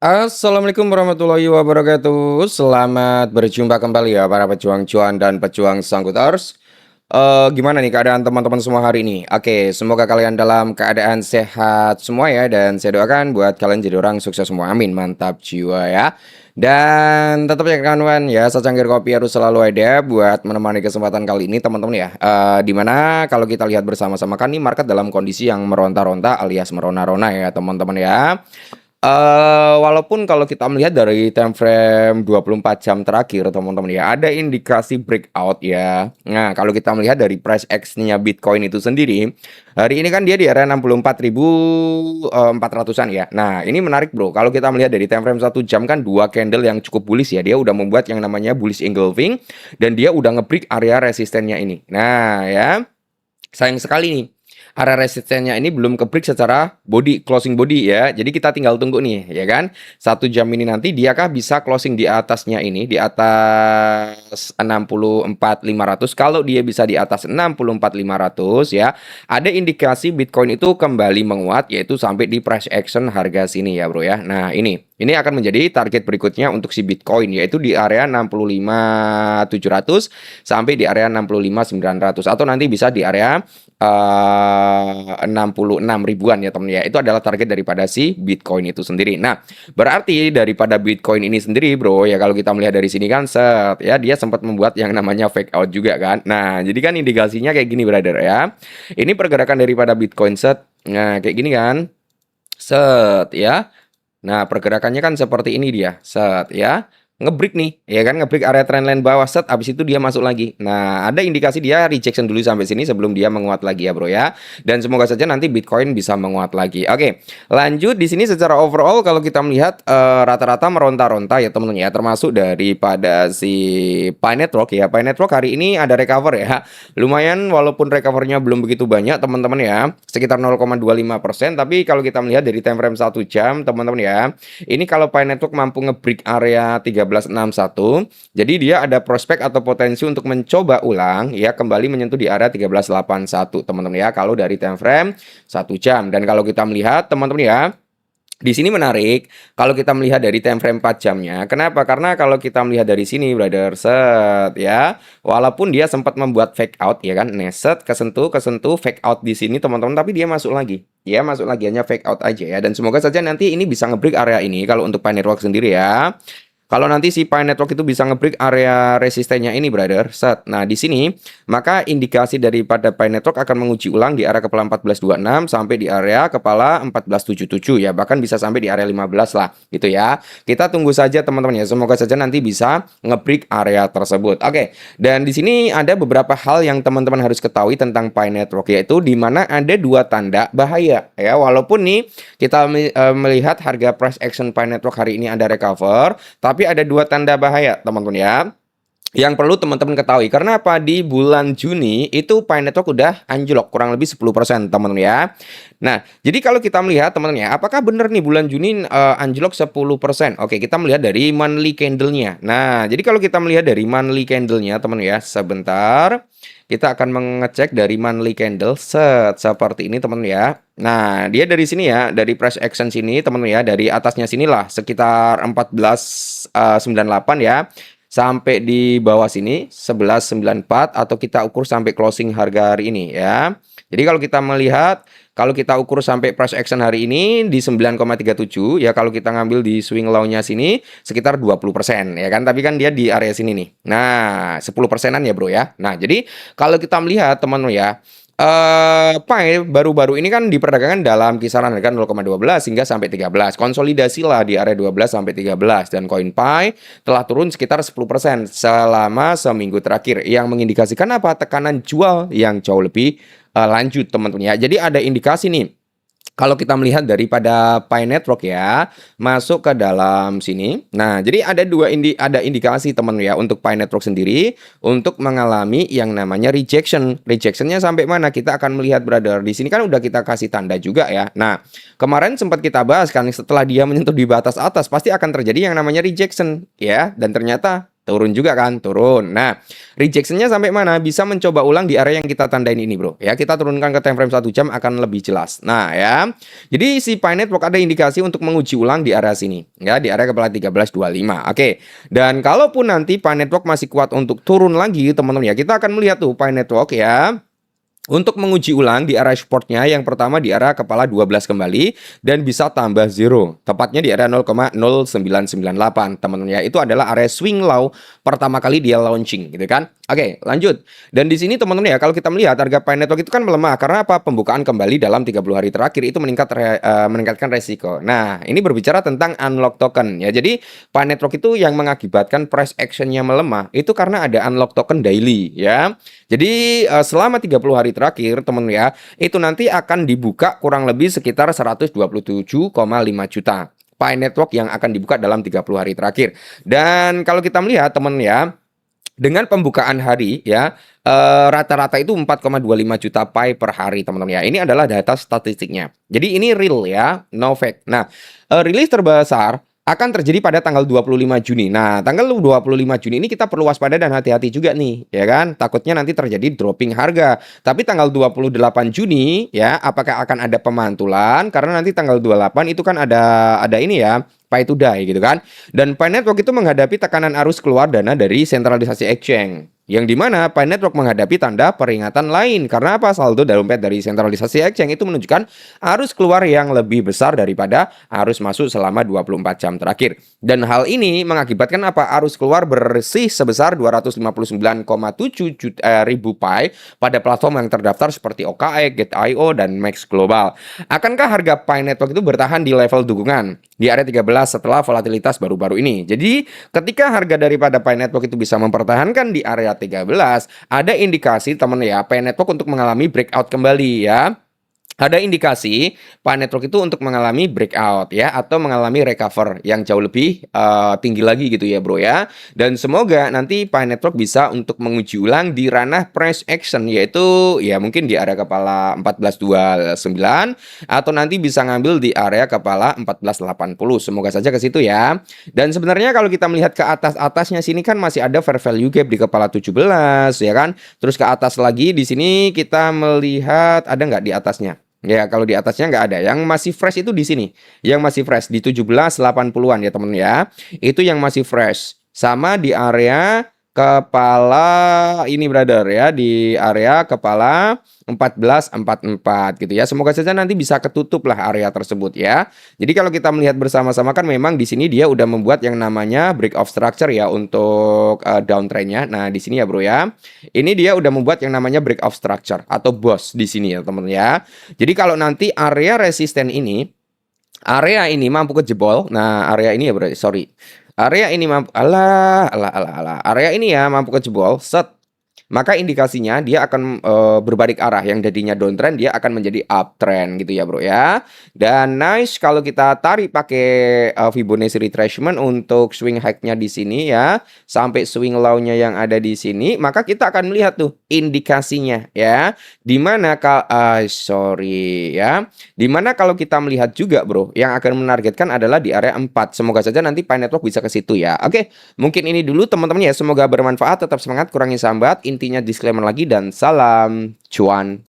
Assalamualaikum warahmatullahi wabarakatuh. Selamat berjumpa kembali ya para pejuang cuan dan pejuang sangguters. Gimana nih keadaan teman-teman semua hari ini? Oke, semoga kalian dalam keadaan sehat semua ya dan saya doakan buat kalian jadi orang sukses semua. Amin. Mantap jiwa ya. Dan tetap ya kawan ya, secangkir kopi harus selalu ada buat menemani kesempatan kali ini teman-teman ya. Dimana kalau kita lihat bersama-sama kan nih market dalam kondisi yang meronta-ronta alias merona-rona ya teman-teman ya. Walaupun kalau kita melihat dari time frame 24 jam terakhir teman-teman ya, ada indikasi breakout ya. Nah, kalau kita melihat dari price action-nya Bitcoin itu sendiri, hari ini kan dia di area 64.400-an ya. Nah, ini menarik bro. Kalau kita melihat dari time frame 1 jam kan dua candle yang cukup bullish ya. Dia udah membuat yang namanya bullish engulfing dan dia udah nge-break area resistennya ini. Nah, ya. Sayang sekali nih. Area resistennya ini belum ke-break secara closing body ya. Jadi kita tinggal tunggu nih, ya kan? 1 jam ini nanti diakah bisa closing di atasnya ini, di atas 64.500. Kalau dia bisa di atas 64.500 ya, ada indikasi Bitcoin itu kembali menguat yaitu sampai di price action harga sini ya, Bro ya. Nah, ini akan menjadi target berikutnya untuk si Bitcoin yaitu di area 65.700 sampai di area 65.900 atau nanti bisa di area 66 ribuan ya teman ya. Itu adalah target daripada si Bitcoin itu sendiri. Nah, berarti daripada Bitcoin ini sendiri, Bro, ya kalau kita melihat dari sini kan set ya dia sempat membuat yang namanya fake out juga kan. Nah, jadi kan indikasinya kayak gini, brother ya. Ini pergerakan daripada Bitcoin set. Nah, kayak gini kan. Set ya. Nah, pergerakannya kan seperti ini dia. Set ya. Ngebreak nih, ya kan ngebreak area trendline bawah set, abis itu dia masuk lagi. Nah, ada indikasi dia rejection dulu sampai sini sebelum dia menguat lagi ya bro ya. Dan semoga saja nanti Bitcoin bisa menguat lagi. Oke, lanjut di sini secara overall kalau kita melihat rata-rata meronta-ronta ya teman-teman ya, termasuk daripada si Pi Network ya. Pi Network hari ini ada recover ya, lumayan walaupun recovernya belum begitu banyak teman-teman ya, sekitar 0,25%. Tapi kalau kita melihat dari time frame 1 jam teman-teman ya, ini kalau Pi Network mampu ngebreak area 1361, jadi dia ada prospek atau potensi untuk mencoba ulang ya kembali menyentuh di area 1381 teman-teman ya kalau dari time frame 1 jam. Dan kalau kita melihat teman-teman ya, di sini menarik kalau kita melihat dari time frame 4 jamnya. Kenapa? Karena kalau kita melihat dari sini brother set ya, walaupun dia sempat membuat fake out ya kan, neset kesentuh fake out di sini teman-teman, tapi dia masuk lagi. Ya masuk lagi hanya fake out aja ya, dan semoga saja nanti ini bisa ngebreak area ini kalau untuk Pi Network sendiri ya. Kalau nanti si Pi Network itu bisa ngebreak area resistennya ini, brother. Set. Nah, di sini maka indikasi daripada Pi Network akan menguji ulang di area kepala 1426 sampai di area kepala 1477 ya, bahkan bisa sampai di area 15 lah, gitu ya. Kita tunggu saja teman-teman ya. Semoga saja nanti bisa ngebreak area tersebut. Oke. Dan di sini ada beberapa hal yang teman-teman harus ketahui tentang Pi Network, yaitu di mana ada dua tanda bahaya ya. Walaupun nih kita melihat harga price action Pi Network hari ini ada recover, tapi ada dua tanda bahaya teman-teman ya yang perlu teman-teman ketahui. Karena apa? Di bulan Juni itu Pi Network udah anjlok kurang lebih 10% teman-teman ya. Nah, jadi kalau kita melihat teman-teman ya, apakah benar nih bulan Juni anjlok 10%? Oke, kita melihat dari monthly candle-nya. Nah, jadi kalau kita melihat dari monthly candle-nya teman ya, sebentar kita akan mengecek dari monthly candle set seperti ini teman ya. Nah, dia dari sini ya, dari price action sini teman ya, dari atasnya sinilah sekitar 14.98 ya. Sampai di bawah sini 11.94 atau kita ukur sampai closing harga hari ini ya. Jadi kalau kita melihat, kalau kita ukur sampai price action hari ini di 9,37 ya, kalau kita ngambil di swing low-nya sini sekitar 20% ya kan, tapi kan dia di area sini nih. Nah, 10%-an ya bro ya. Nah, jadi kalau kita melihat teman-teman ya, Pi baru-baru ini kan diperdagangkan dalam kisaran harga 0,12 hingga sampai 13. Konsolidasi lah di area 12 sampai 13 dan koin Pi telah turun sekitar 10% selama seminggu terakhir yang mengindikasikan apa? Tekanan jual yang jauh lebih lanjut teman-teman ya. Jadi ada indikasi nih. Kalau kita melihat daripada Pi Network ya, masuk ke dalam sini. Nah, jadi ada ada indikasi teman ya untuk Pi Network sendiri untuk mengalami yang namanya rejection. Rejectionnya sampai mana? Kita akan melihat brother. Di sini kan udah kita kasih tanda juga ya. Nah, kemarin sempat kita bahas kan setelah dia menyentuh di batas atas pasti akan terjadi yang namanya rejection ya. Dan ternyata turun juga kan, turun. Nah, rejection-nya sampai mana? Bisa mencoba ulang di area yang kita tandain ini, Bro. Ya, kita turunkan ke time frame 1 jam akan lebih jelas. Nah, ya. Jadi si Pi Network ada indikasi untuk menguji ulang di area sini, ya, di area kepala 1325. Oke. Dan kalaupun nanti Pi Network masih kuat untuk turun lagi, teman-teman ya, kita akan melihat tuh Pi Network ya untuk menguji ulang di area supportnya yang pertama di area kepala 12 kembali dan bisa tambah zero. Tepatnya di area 0,0998 teman-teman ya. Itu adalah area swing low pertama kali dia launching gitu kan. Oke, lanjut. Dan di sini teman-teman ya, kalau kita melihat harga Pi Network itu kan melemah karena apa? Pembukaan kembali dalam 30 hari terakhir itu meningkatkan resiko. Nah, ini berbicara tentang unlock token ya. Jadi Pi Network itu yang mengakibatkan price actionnya melemah itu karena ada unlock token daily ya. Jadi selama 30 hari terakhir teman ya, itu nanti akan dibuka kurang lebih sekitar 127,5 juta Pi Network yang akan dibuka dalam 30 hari terakhir. Dan kalau kita melihat teman ya, dengan pembukaan hari ya, rata-rata itu 4,25 juta Pi per hari teman-teman ya. Ini adalah data statistiknya. Jadi ini real ya, no fake. Nah, rilis terbesar akan terjadi pada tanggal 25 Juni. Nah, tanggal 25 Juni ini kita perlu waspada dan hati-hati juga nih, ya kan? Takutnya nanti terjadi dropping harga. Tapi tanggal 28 Juni ya, apakah akan ada pemantulan? Karena nanti tanggal 28 itu kan ada ini ya, Pi to die gitu kan. Dan Pi Network itu menghadapi tekanan arus keluar dana dari sentralisasi exchange. Yang dimana Pi Network menghadapi tanda peringatan lain. Karena apa? Saldo dompet dari sentralisasi exchange itu menunjukkan arus keluar yang lebih besar daripada arus masuk selama 24 jam terakhir. Dan hal ini mengakibatkan apa? Arus keluar bersih sebesar 259,7 ribu Pi pada platform yang terdaftar seperti OKX, Gate.io, dan Max Global. Akankah harga Pi Network itu bertahan di level dukungan di area 13 setelah volatilitas baru-baru ini? Jadi ketika harga daripada Pi Network itu bisa mempertahankan di area 13, ada indikasi teman ya Pi Network untuk mengalami breakout kembali ya. Ada indikasi Pi Network itu untuk mengalami breakout ya, atau mengalami recover yang jauh lebih tinggi lagi gitu ya bro ya. Dan semoga nanti Pi Network bisa untuk menguji ulang di ranah price action, yaitu ya mungkin di area kepala 1429 atau nanti bisa ngambil di area kepala 1480. Semoga saja ke situ ya. Dan sebenarnya kalau kita melihat ke atas-atasnya sini kan masih ada fair value gap di kepala 17 ya kan. Terus ke atas lagi di sini kita melihat ada nggak di atasnya? Ya, kalau di atasnya nggak ada. Yang masih fresh itu di sini. Yang masih fresh di 1780-an ya temen ya. Itu yang masih fresh. Sama di area kepala ini brother ya, di area kepala 1444 gitu ya. Semoga saja nanti bisa ketutup lah area tersebut ya. Jadi kalau kita melihat bersama-sama kan memang di sini dia udah membuat yang namanya break of structure ya untuk downtrendnya. Nah, di sini ya bro ya. Ini dia udah membuat yang namanya break of structure atau boss di sini ya teman ya. Jadi kalau nanti area resisten ini, area ini mampu kejebol. Nah, area ini ya bro, sorry. Area ini mampu, area ini ya mampu kejebol, set. Maka indikasinya dia akan berbalik arah, yang jadinya downtrend dia akan menjadi uptrend gitu ya bro ya. Dan nice kalau kita tarik pakai Fibonacci retracement untuk swing high-nya di sini ya, sampai swing low-nya yang ada di sini, maka kita akan melihat tuh indikasinya ya. Dimana dimana kalau kita melihat juga bro, yang akan menargetkan adalah di area 4. Semoga saja nanti Pi Network bisa ke situ ya. Oke, mungkin ini dulu teman-teman ya. Semoga bermanfaat, tetap semangat, kurangi sambat. Intinya disclaimer lagi dan salam cuan.